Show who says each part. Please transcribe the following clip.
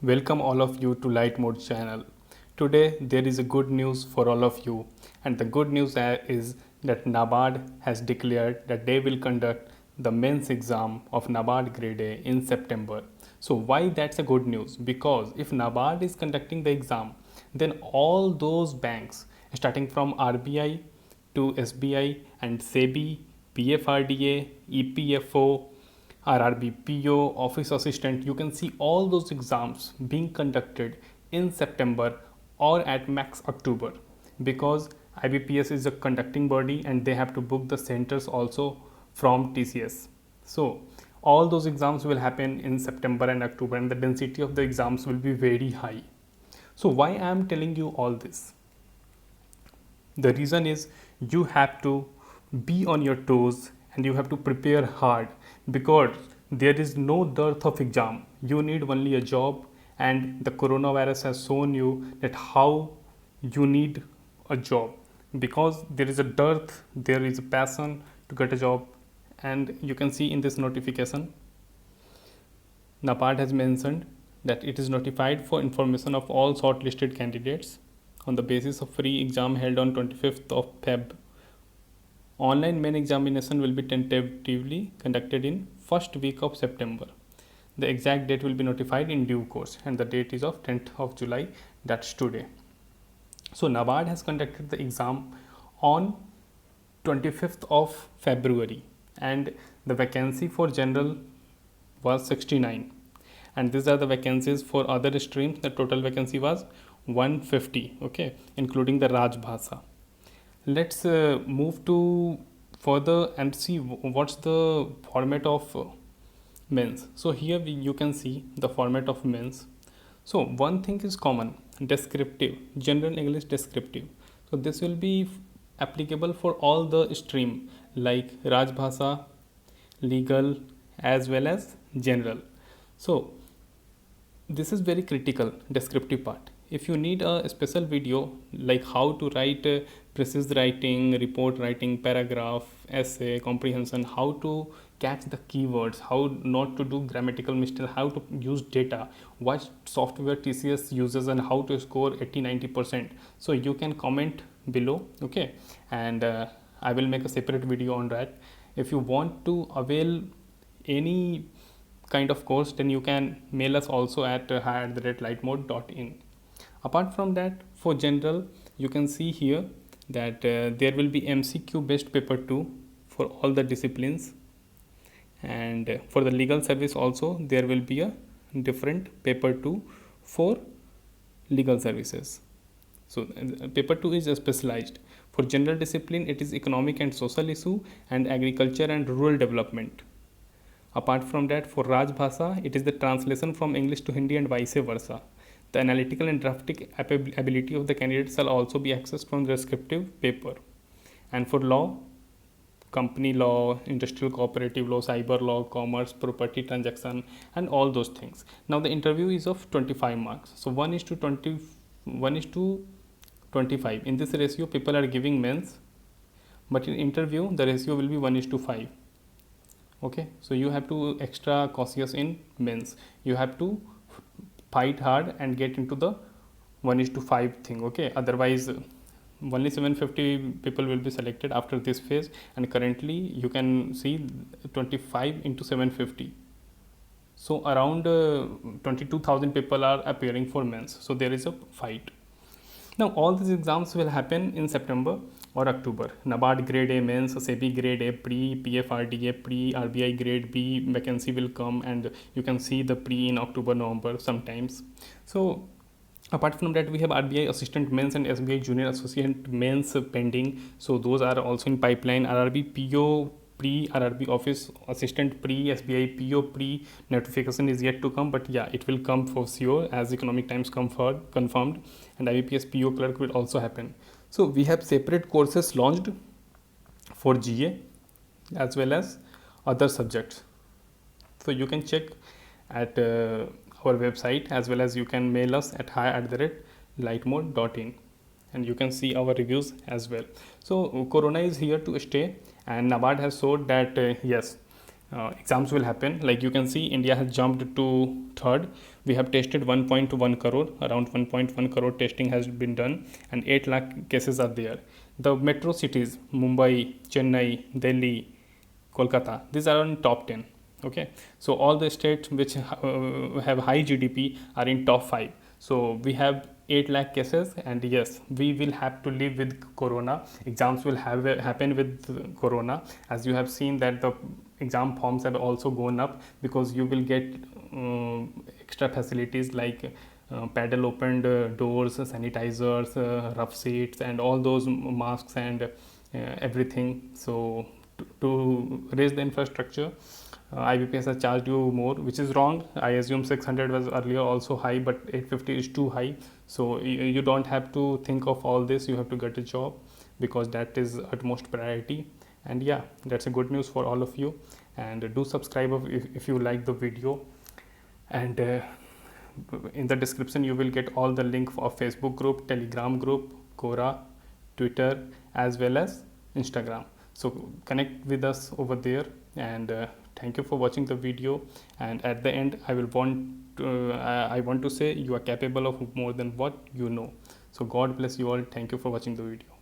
Speaker 1: Welcome all of you to Light Mode channel. Today there is a good news for all of you, and the good news is that NABARD has declared that they will conduct the mains exam of NABARD Grade A in September. So why that's a good news? Because if NABARD is conducting the exam, then all those banks starting from RBI to SBI and SEBI, PFRDA, EPFO, RRB PO, office assistant, you can see all those exams being conducted in September or at max October, because IBPS is a conducting body and they have to book the centers also from TCS. So all those exams will happen in September and October, and the density of the exams will be very high. So why I am telling you all this? The reason is you have to be on your toes and you have to prepare hard, because there is no dearth of exam. You need only a job, and the coronavirus has shown you that how you need a job, because there is a dearth, there is a passion to get a job. And you can see in this notification, NABARD has mentioned that it is notified for information of all shortlisted candidates on the basis of free exam held on 25th of Feb. Online main examination will be tentatively conducted in first week of September. The exact date will be notified in due course, and the date is of 10th of July, that's today. So NABARD has conducted the exam on 25th of February, and the vacancy for general was 69, and these are the vacancies for other streams. The total vacancy was 150, okay, including the Rajbhasa. Let's move to further and see what's the format of mains. So here you can see the format of mains. So one thing is common: descriptive, general English descriptive. So this will be applicable for all the stream like Rajbhasa, legal, as well as general. So this is very critical, descriptive part. If you need a special video like how to write precise writing, report writing, paragraph, essay, comprehension, how to catch the keywords, how not to do grammatical mistakes, how to use data, what software TCS uses, and how to score 80-90%, so you can comment below, okay, and I will make a separate video on that. If you want to avail any kind of course, then you can mail us also at hi@lightmode.in. Apart from that, for general, you can see here that there will be MCQ based paper 2 for all the disciplines, and for the legal service also there will be a different paper 2 for legal services. So paper 2 is specialized. For general discipline, it is economic and social issue and agriculture and rural development. Apart from that, for Rajbhasa, it is the translation from English to Hindi and vice versa. The analytical and drafting ability of the candidate shall also be accessed from the descriptive paper. And for law, company law, industrial cooperative law, cyber law, commerce, property transaction, and all those things. Now the interview is of 25 marks. So 1 is to 20, 1 is to 25. In this ratio, people are giving mains, but in interview, the ratio will be 1 is to 5. Okay, so you have to extra cautious in mains. You have to fight hard and get into the 1 is to 5 thing, okay, otherwise only 750 people will be selected after this phase, and currently you can see 25 into 750, so around 22,000 people are appearing for mains, so there is a fight. Now all these exams will happen in September or October. NABARD Grade A mains, SEBI Grade A pre, PFRDA pre, RBI Grade B vacancy will come, and you can see the pre in October, November sometimes. So apart from that, we have RBI Assistant Mains and SBI Junior Associate Mains pending. So those are also in pipeline. RRB PO pre, RRB Office Assistant pre, SBI PO pre, notification is yet to come, but yeah, it will come for sure as Economic Times confirmed, and IBPS PO clerk will also happen. So we have separate courses launched for GA as well as other subjects. So you can check at our website, as well as you can mail us at hi@lightmode.in, and you can see our reviews as well. So corona is here to stay, and NABARD has showed that yes, exams will happen. Like you can see, India has jumped to third. We have tested 1.1 crore, around 1.1 crore testing has been done, and 8 lakh cases are there. The metro cities, Mumbai, Chennai, Delhi, Kolkata, these are in top 10. Okay, so all the states which have high GDP are in top 5. So we have 8 lakh cases, and yes, we will have to live with corona. Exams will have happen with corona. As you have seen that the exam forms have also gone up, because you will get extra facilities like paddle opened doors, sanitizers, rough seats, and all those masks and everything. So to raise the infrastructure, IBPS has charged you more, which is wrong. I assume 600 was earlier also high, but 850 is too high. So you don't have to think of all this. You have to get a job, because that is utmost priority. And yeah, that's a good news for all of you. And do subscribe if you like the video. And in the description you will get all the link of Facebook group, Telegram group, Quora, Twitter, as well as Instagram. So connect with us over there. And thank you for watching the video. And at the end, I want to say you are capable of more than what you know. So God bless you all. Thank you for watching the video.